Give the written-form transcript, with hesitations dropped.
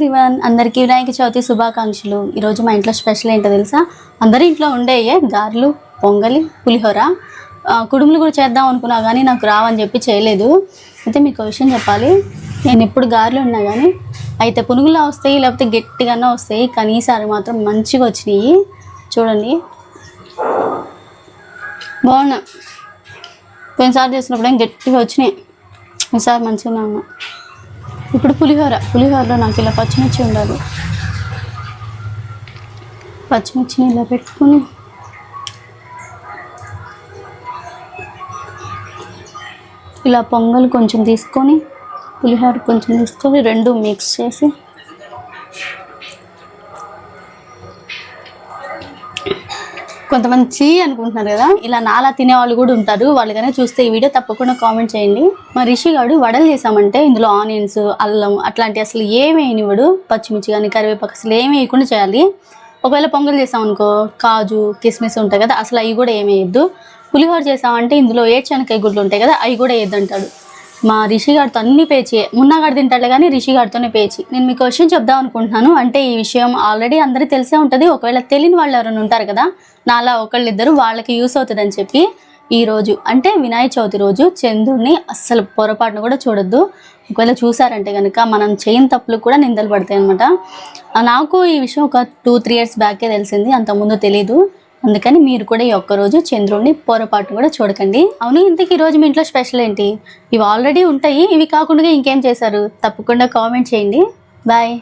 Everyone, అందరికీ వినాయక చవితి శుభాకాంక్షలు. ఈరోజు మా ఇంట్లో స్పెషల్ ఏంటో తెలుసా? అందరి ఇంట్లో ఉండేయే గారెలు, పొంగలి, పులిహోర, కుడుములు కూడా చేద్దాం అనుకున్నా కానీ నాకు రావని చెప్పి చేయలేదు. అయితే మీకు విషయం చెప్పాలి, నేను ఎప్పుడు గారెలు ఉన్నా కానీ అయితే పునుగులా వస్తాయి, లేకపోతే గట్టిగానే వస్తాయి. కానీ ఈసారి మాత్రం మంచిగా వచ్చినాయి. చూడండి, బాగున్నా. పోయినసారి చేసినప్పుడు ఏం గట్టిగా వచ్చినాయి, ఈసారి మంచిగానే ఉన్నా. ఇప్పుడు పులిహోరలో నాకు ఇలా పచ్చిమిర్చి ఉండాలి. పచ్చిమిర్చిని ఇలా పెట్టుకొని ఇలా పొంగల్ కొంచెం తీసుకొని పులిహోర కొంచెం తీసుకొని రెండు మిక్స్ చేసి కొంతమంది చీ అనుకుంటున్నారు కదా, ఇలా నాలా తినేవాళ్ళు కూడా ఉంటారు. వాళ్ళకనే చూస్తే ఈ వీడియో తప్పకుండా కామెంట్ చేయండి. మా రిషిగాడు వడలు చేసామంటే ఇందులో ఆనియన్స్, అల్లం అట్లాంటి అసలు ఏమి వేయనివ్వడు. పచ్చిమిర్చి కానీ కరివేపాకు అసలు ఏమి వేయకుండా చేయాలి. ఒకవేళ పొంగల్ చేసామనుకో కాజు కిస్మిస్ ఉంటాయి కదా, అసలు అవి కూడా ఏమి వేయద్దు. పులిహోర చేసామంటే ఇందులో ఏడ్చనకాయ గుడ్లు ఉంటాయి కదా, అవి కూడా వేయద్దంటాడు. మా రిషిగాడితో అన్ని పేచి, మున్నగాడు తింటాడు కానీ రిషిగాడితోనే పేచి. నేను మీకు విషయం చెప్దాం అనుకుంటున్నాను. అంటే ఈ విషయం ఆల్రెడీ అందరికీ తెలిసే ఉంటుంది. ఒకవేళ తెలియని వాళ్ళు ఎవరైనా ఉంటారు కదా, నాలా ఒకళ్ళిద్దరు, వాళ్ళకి యూస్ అవుతుందని చెప్పి ఈరోజు అంటే వినాయక చవితి రోజు చంద్రుడిని అస్సలు పొరపాటును కూడా చూడొద్దు. ఒకవేళ చూసారంటే కనుక మనం చేయని తప్పులు కూడా నిందలు పడతాయి అనమాట. నాకు ఈ విషయం ఒక 2-3 years బ్యాకే తెలిసింది, అంతకుముందు తెలీదు. అందుకని మీరు కూడా ఈ ఒక్కరోజు చంద్రుడిని పొరపాటు కూడా చూడకండి. అవును, ఇంతకీ ఈరోజు మీ ఇంట్లో స్పెషల్ ఏంటి? ఇవి ఆల్రెడీ ఉంటాయి, ఇవి కాకుండా ఇంకేం చేశారు? తప్పకుండా కామెంట్ చేయండి. బాయ్.